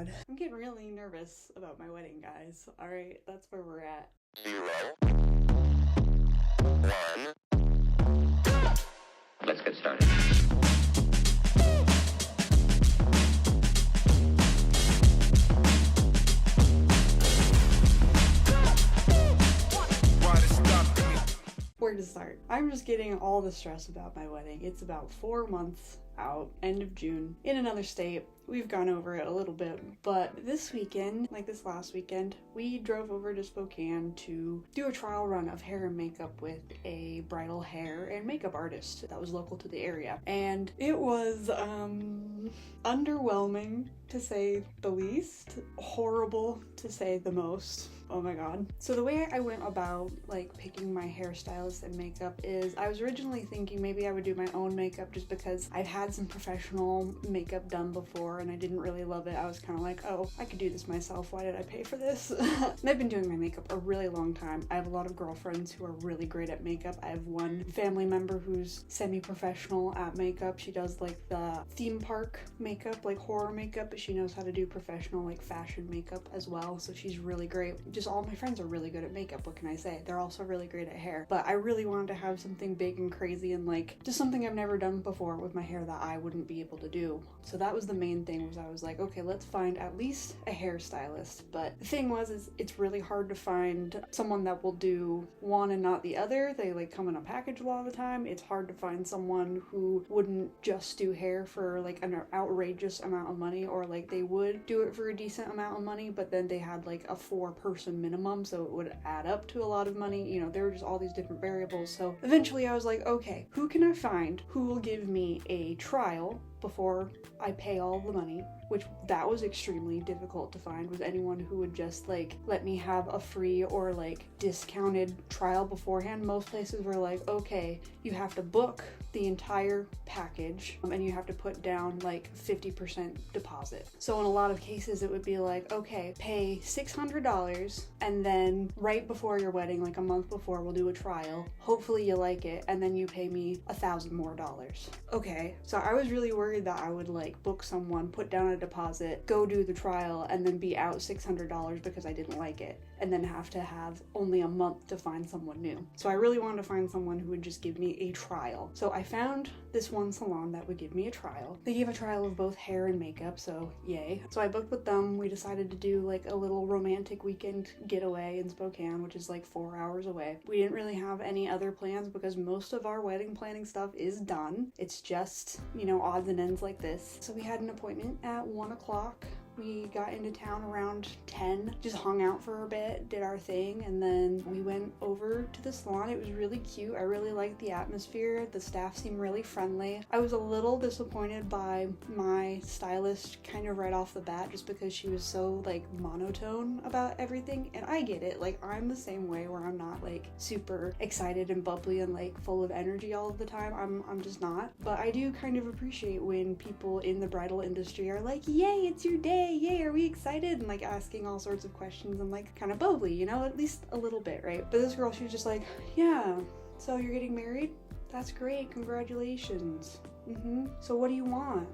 god. I'm getting really nervous about my wedding, guys. Alright, that's where we're at. 0, 1. Let's get started. Where to start? I'm just getting all the stress about my wedding. It's about 4 months out, end of June, in another state. We've gone over it a little bit, but this weekend, like this last weekend, we drove over to Spokane to do a trial run of hair and makeup with a bridal hair and makeup artist that was local to the area. And it was underwhelming, to say the least, horrible to say the most. Oh my god. So the way I went about like picking my hairstylist and makeup is I was originally thinking maybe I would do my own makeup just because I've had some professional makeup done before and I didn't really love it. I was kind of like, oh, I could do this myself. Why did I pay for this? And I've been doing my makeup a really long time. I have a lot of girlfriends who are really great at makeup. I have one family member who's semi-professional at makeup. She does like the theme park makeup, like horror makeup, but she knows how to do professional like fashion makeup as well. So she's really great. Just all my friends are really good at makeup. What can I say? They're also really great at hair. But I really wanted to have something big and crazy and like just something I've never done before with my hair that I wouldn't be able to do. So that was the main thing, was I was like, okay, let's find at least a hairstylist. But the thing was, is it's really hard to find someone that will do one and not the other. They like come in a package a lot of the time. It's hard to find someone who wouldn't just do hair for like an outrageous amount of money, or like they would do it for a decent amount of money, but then they had like a 4-person minimum, so it would add up to a lot of money. You know, there were just all these different variables. So eventually I was like, okay, who can I find who will give me a trial before I pay all the money? Which that was extremely difficult to find, was anyone who would just like let me have a free or like discounted trial beforehand. Most places were like, okay, you have to book the entire package and you have to put down like 50% deposit. So in a lot of cases it would be like, okay, pay $600 and then right before your wedding, like a month before, we'll do a trial. Hopefully you like it, and then you pay me $1,000 more. Okay, so I was really worried that I would like book someone, put down a deposit, go do the trial, and then be out $600 because I didn't like it, and then have to have only a month to find someone new. So I really wanted to find someone who would just give me a trial. So I found this one salon that would give me a trial. They gave a trial of both hair and makeup, so yay. So I booked with them. We decided to do like a little romantic weekend getaway in Spokane, which is like 4 hours away. We didn't really have any other plans because most of our wedding planning stuff is done. It's just, you know, odds and ends like this. So we had an appointment at 1 o'clock. We got into town around 10, just hung out for a bit, did our thing, and then we went over to the salon. It was really cute. I really liked the atmosphere. The staff seemed really friendly. I was a little disappointed by my stylist kind of right off the bat, just because she was so like monotone about everything, and I get it. Like, I'm the same way, where I'm not like super excited and bubbly and like full of energy all of the time. I'm just not. But I do kind of appreciate when people in the bridal industry are like, yay, it's your day, yay, are we excited? And like asking all sorts of questions and like kind of bubbly, you know, at least a little bit, right? But this girl, she was just like, yeah, so you're getting married? That's great, congratulations. So what do you want?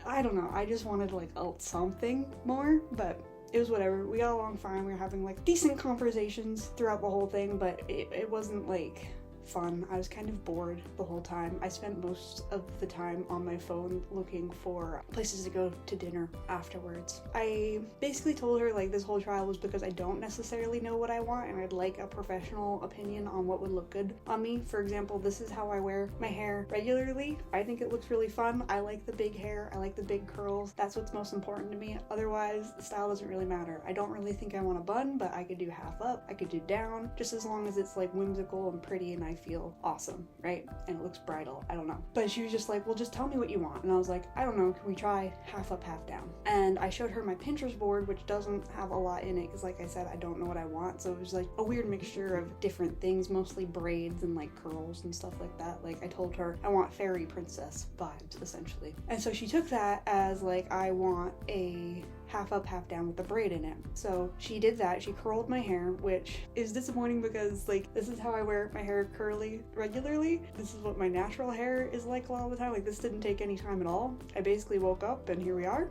I don't know, I just wanted like something more, but it was whatever. We got along fine. We were having like decent conversations throughout the whole thing, but it wasn't like fun. I was kind of bored the whole time. I spent most of the time on my phone looking for places to go to dinner afterwards. I basically told her like this whole trial was because I don't necessarily know what I want, and I'd like a professional opinion on what would look good on me. For example, this is how I wear my hair regularly. I think it looks really fun. I like the big hair. I like the big curls. That's what's most important to me. Otherwise, the style doesn't really matter. I don't really think I want a bun, but I could do half up. I could do down, just as long as it's like whimsical and pretty and I feel awesome, right? And it looks bridal. I don't know. But she was just like, well, just tell me what you want. And I was like, I don't know, can we try half up, half down? And I showed her my Pinterest board, which doesn't have a lot in it because, like I said, I don't know what I want. So it was like a weird mixture of different things, mostly braids and like curls and stuff like that. Like I told her I want fairy princess vibes, essentially. And so she took that as like, I want a half up, half down with the braid in it. So she did that. She curled my hair, which is disappointing because like this is how I wear my hair curly regularly. This is what my natural hair is like a lot of the time. Like this didn't take any time at all. I basically woke up and here we are.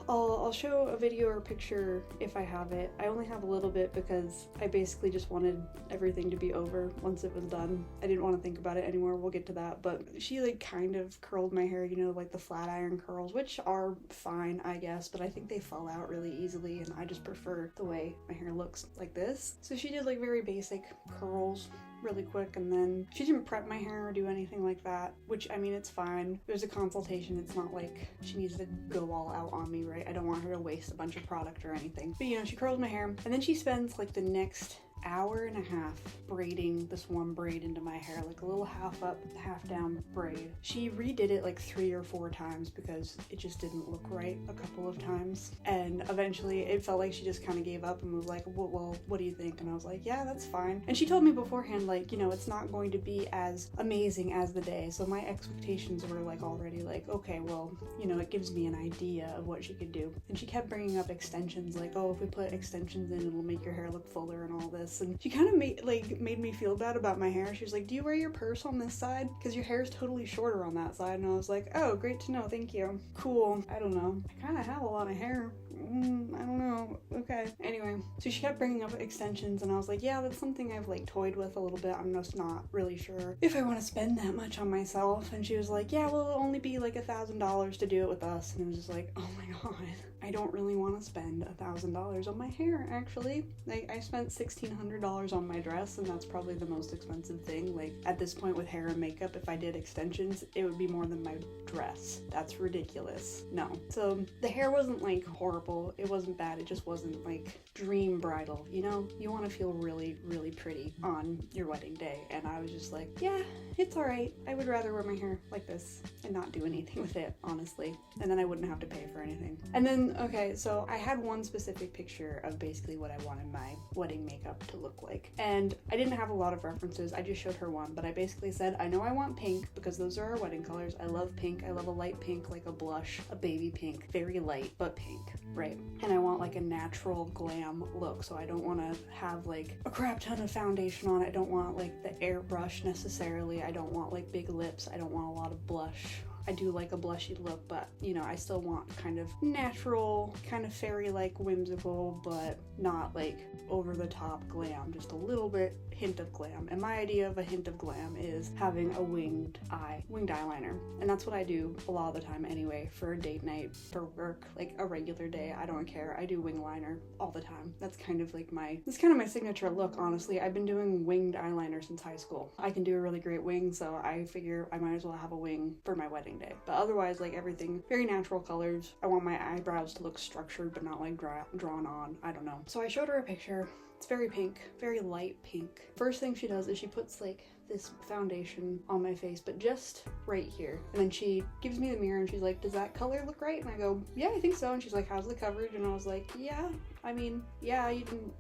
I'll show a video or a picture if I have it. I only have a little bit because I basically just wanted everything to be over once it was done. I didn't want to think about it anymore. We'll get to that. But she like kind of curled my hair, you know, like the flat iron curls, which are fine, I guess, but I think they fall out really easily and I just prefer the way my hair looks like this. So she did like very basic curls really quick, and then she didn't prep my hair or do anything like that, which I mean, it's fine. There's a consultation. It's not like she needs to go all out on me, right? I don't want her to waste a bunch of product or anything. But you know, she curls my hair and then she spends like the next hour and a half braiding this one braid into my hair, like a little half up, half down braid. She redid it like 3 or 4 times because it just didn't look right a couple of times. And eventually it felt like she just kind of gave up and was like, well, what do you think? And I was like, yeah, that's fine. And she told me beforehand, like, you know, it's not going to be as amazing as the day. So my expectations were like already like, okay, well, you know, it gives me an idea of what she could do. And she kept bringing up extensions, like, oh, if we put extensions in, it'll make your hair look fuller and all this. And she kind of made me feel bad about my hair. She was like, do you wear your purse on this side? Because your hair is totally shorter on that side. And I was like, oh, great to know, thank you. Cool. I don't know. I kind of have a lot of hair. I don't know. Okay. Anyway, so she kept bringing up extensions and I was like, yeah, that's something I've like toyed with a little bit. I'm just not really sure if I want to spend that much on myself. And she was like, yeah, well, it'll only be like $1,000 to do it with us. And I was just like, oh my God, I don't really want to spend $1,000 on my hair, actually. Like, I spent $1,600 on my dress, and that's probably the most expensive thing. Like, at this point with hair and makeup, if I did extensions, it would be more than my dress. That's ridiculous. No. So the hair wasn't like horrible. It wasn't bad. It just wasn't like dream bridal, you know? You want to feel really, really pretty on your wedding day. And I was just like, yeah, it's all right. I would rather wear my hair like this and not do anything with it, honestly. And then I wouldn't have to pay for anything. And then, okay, so I had one specific picture of basically what I wanted my wedding makeup to look like. And I didn't have a lot of references. I just showed her one, but I basically said, I know I want pink because those are our wedding colors. I love pink. I love a light pink, like a blush, a baby pink, very light, but pink, right? And I want like a natural glam look. So I don't want to have like a crap ton of foundation on. I don't want like the airbrush necessarily. I don't want like big lips. I don't want a lot of blush. I do like a blushy look, but you know, I still want kind of natural, kind of fairy-like whimsical, but not like over the top glam, just a little bit hint of glam. And my idea of a hint of glam is having a winged eyeliner. And that's what I do a lot of the time anyway, for a date night, for work, like a regular day. I don't care. I do wing liner all the time. That's kind of my signature look, honestly. I've been doing winged eyeliner since high school. I can do a really great wing, so I figure I might as well have a wing for my wedding day. But otherwise, like everything, very natural colors. I want my eyebrows to look structured, but not like drawn on. I don't know. So I showed her a picture. It's very pink, very light pink. First thing she does is she puts like this foundation on my face, but just right here. And then she gives me the mirror and she's like, does that color look right? And I go, yeah, I think so. And she's like, how's the coverage? And I was like, yeah, I mean, yeah,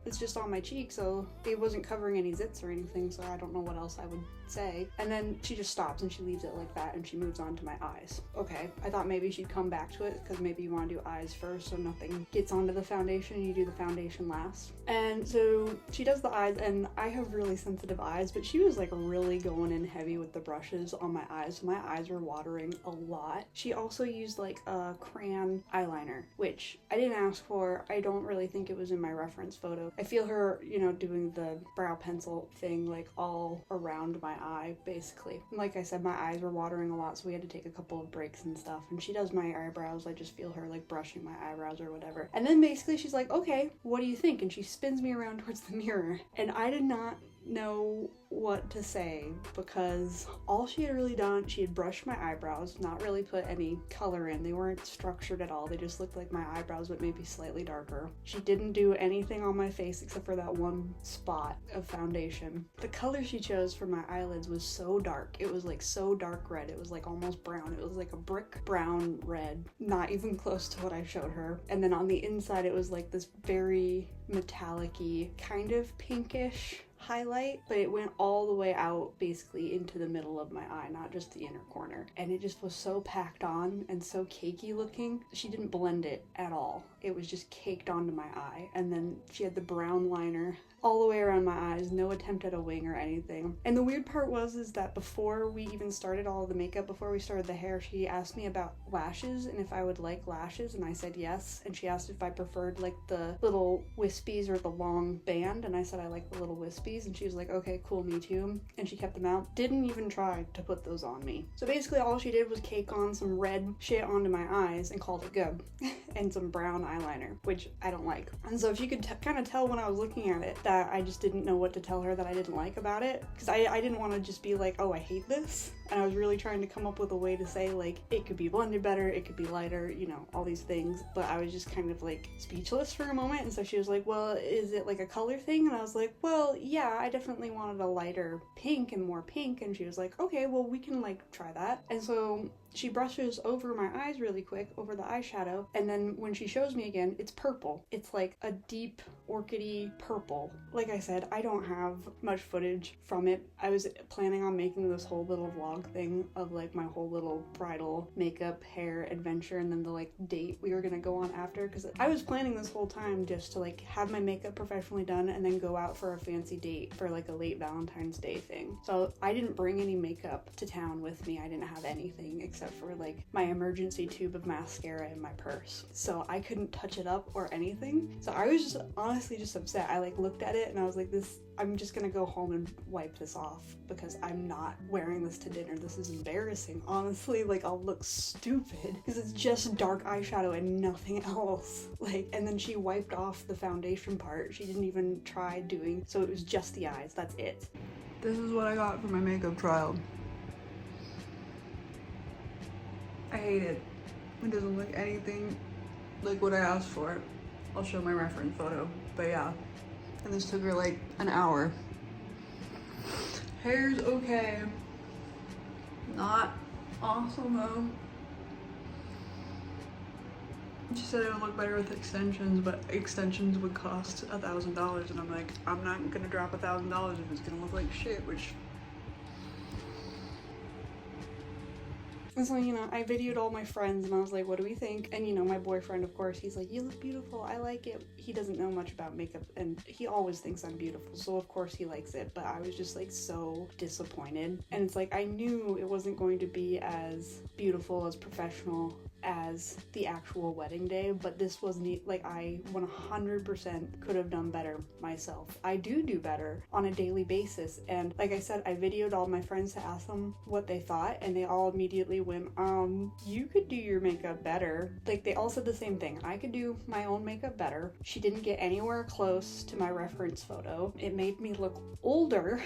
it's just on my cheek, so it wasn't covering any zits or anything, so I don't know what else I would say. And then she just stops and she leaves it like that and she moves on to my eyes. Okay, I thought maybe she'd come back to it because maybe you want to do eyes first so nothing gets onto the foundation and you do the foundation last. And so she does the eyes, and I have really sensitive eyes, but she was like really going in heavy with the brushes on my eyes. So my eyes were watering a lot. She also used like a crayon eyeliner, which I didn't ask for. I don't really think it was in my reference photo. I feel her, you know, doing the brow pencil thing like all around my eye, basically. And like I said, my eyes were watering a lot, so we had to take a couple of breaks and stuff. And she does my eyebrows. I just feel her like brushing my eyebrows or whatever. And then basically she's like, okay, what do you think? And she spins me around towards the mirror. And I did not know what to say because all she had really done, she had brushed my eyebrows, not really put any color in. They weren't structured at all. They just looked like my eyebrows, but maybe slightly darker. She didn't do anything on my face except for that one spot of foundation. The color she chose for my eyelids was so dark. It was like so dark red. It was like almost brown. It was like a brick brown red, not even close to what I showed her. And then on the inside, it was like this very metallic-y, kind of pinkish highlight, but it went all the way out basically into the middle of my eye, not just the inner corner. And it just was so packed on and so cakey looking. She didn't blend it at all. It was just caked onto my eye. And then she had the brown liner all the way around my eyes, no attempt at a wing or anything. And the weird part is that before we even started all of the makeup, before we started the hair, she asked me about lashes and if I would like lashes, and I said yes. And she asked if I preferred like the little wispies or the long band, and I said I like the little wispies, and she was like, okay, cool, me too. And she kept them out. Didn't even try to put those on me. So basically all she did was cake on some red shit onto my eyes and called it good. And some brown eyeliner, which I don't like. And so if you could kind of tell when I was looking at it that I just didn't know what to tell her that I didn't like about it, because I didn't want to just be like, oh, I hate this. And I was really trying to come up with a way to say like it could be blended better, it could be lighter, you know, all these things. But I was just kind of like speechless for a moment. And so she was like, well, is it like a color thing? And I was like, well, yeah, I definitely wanted a lighter pink and more pink. And she was like, okay, well, we can like try that. And so she brushes over my eyes really quick, over the eyeshadow, and then when she shows me again, it's purple. It's like a deep orchidy purple. Like I said, I don't have much footage from it. I was planning on making this whole little vlog thing of like my whole little bridal makeup hair adventure, and then the like date we were gonna go on after, because I was planning this whole time just to like have my makeup professionally done and then go out for a fancy date for like a late Valentine's Day thing. So I didn't bring any makeup to town with me. I didn't have anything except for like my emergency tube of mascara in my purse. So I couldn't touch it up or anything. So I was just honestly just upset. I like looked at it and I was like, I'm just gonna go home and wipe this off because I'm not wearing this to dinner. This is embarrassing, honestly. Like, I'll look stupid because it's just dark eyeshadow and nothing else. Like, and then she wiped off the foundation part. She didn't even try doing, so it was just the eyes. That's it. This is what I got for my makeup trial. I hate it. It doesn't look anything like what I asked for. I'll show my reference photo, but yeah. And this took her like an hour. Hair's okay. Not awesome though. She said it would look better with extensions, but extensions would cost $1,000, and I'm like, I'm not gonna drop $1,000 if it's gonna look like shit, which... And so, you know, I videoed all my friends and I was like, what do we think? And, you know, my boyfriend, of course, he's like, you look beautiful. I like it. He doesn't know much about makeup and he always thinks I'm beautiful. So, of course, he likes it. But I was just like so disappointed. And it's like, I knew it wasn't going to be as beautiful, as professional as the actual wedding day, but this wasn't, like, I 100% could have done better myself. I do better on a daily basis, and like I said, I videoed all my friends to ask them what they thought, and they all immediately went, you could do your makeup better. Like, they all said the same thing. I could do my own makeup better. She didn't get anywhere close to my reference photo. It made me look older.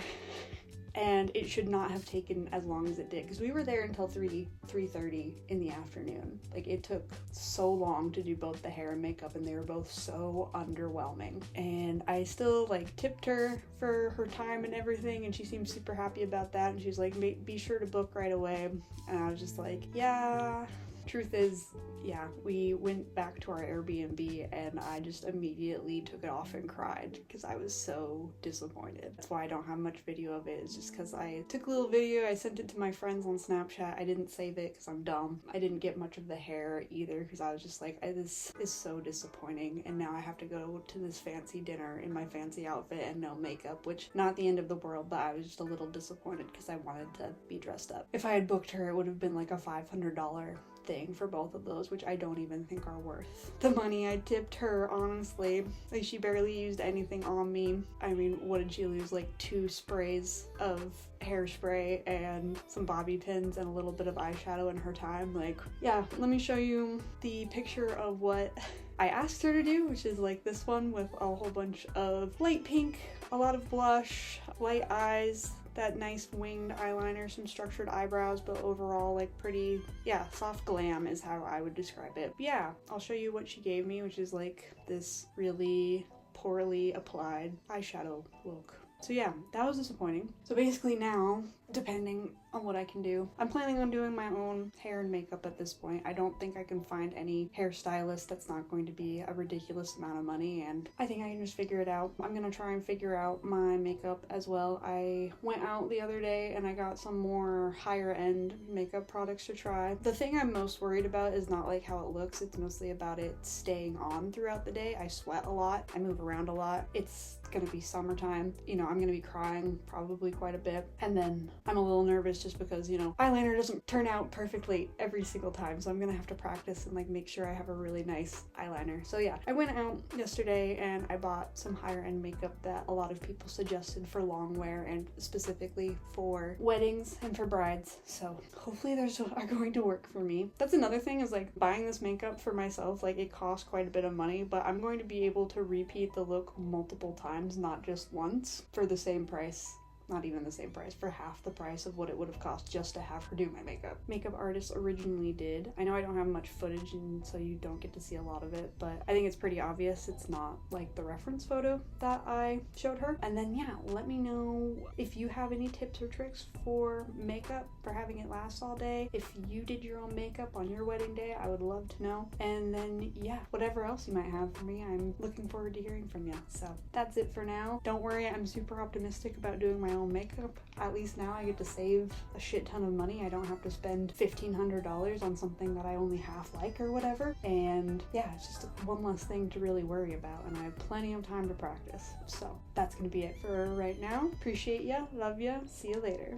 And it should not have taken as long as it did, because we were there until 3:30 in the afternoon. Like, it took so long to do both the hair and makeup, and they were both so underwhelming. And I still like tipped her for her time and everything, and she seemed super happy about that. And she's like, be sure to book right away. And I was just like, yeah. Truth is, yeah, we went back to our Airbnb and I just immediately took it off and cried because I was so disappointed. That's why I don't have much video of it. It's just because I took a little video, I sent it to my friends on Snapchat. I didn't save it because I'm dumb. I didn't get much of the hair either because I was just like, this is so disappointing, and now I have to go to this fancy dinner in my fancy outfit and no makeup, which not the end of the world, but I was just a little disappointed because I wanted to be dressed up. If I had booked her, it would have been like a $500 thing for both of those, which I don't even think are worth the money. I tipped her, honestly. Like, she barely used anything on me. I mean, what did she lose? Like 2 sprays of hairspray and some bobby pins and a little bit of eyeshadow in her time. Like, yeah, let me show you the picture of what I asked her to do, which is like this one with a whole bunch of light pink, a lot of blush, light eyes, that nice winged eyeliner, some structured eyebrows, but overall like pretty, yeah, soft glam is how I would describe it. But yeah, I'll show you what she gave me, which is like this really poorly applied eyeshadow look. So yeah, that was disappointing. So basically now depending on what I can do. I'm planning on doing my own hair and makeup at this point. I don't think I can find any hairstylist that's not going to be a ridiculous amount of money, and I think I can just figure it out. I'm gonna try and figure out my makeup as well. I went out the other day and I got some more higher end makeup products to try. The thing I'm most worried about is not like how it looks, it's mostly about it staying on throughout the day. I sweat a lot, I move around a lot. It's gonna be summertime, you know, I'm gonna be crying probably quite a bit, and then I'm a little nervous just because, you know, eyeliner doesn't turn out perfectly every single time, so I'm gonna have to practice and like make sure I have a really nice eyeliner. So yeah, I went out yesterday and I bought some higher end makeup that a lot of people suggested for long wear and specifically for weddings and for brides, so hopefully those are going to work for me. That's another thing, is like buying this makeup for myself, like it costs quite a bit of money, but I'm going to be able to repeat the look multiple times, not just once, for the same price. Not even the same price, for half the price of what it would have cost just to have her do my makeup. Makeup artist originally did. I know I don't have much footage and so you don't get to see a lot of it, but I think it's pretty obvious it's not like the reference photo that I showed her. And then yeah, let me know if you have any tips or tricks for makeup, for having it last all day. If you did your own makeup on your wedding day, I would love to know. And then yeah, whatever else you might have for me, I'm looking forward to hearing from you. So that's it for now. Don't worry, I'm super optimistic about doing my own makeup. At least now I get to save a shit ton of money. I don't have to spend $1,500 on something that I only half like or whatever. And yeah, it's just one less thing to really worry about, and I have plenty of time to practice. So that's gonna be it for right now. Appreciate ya, love ya, see you later.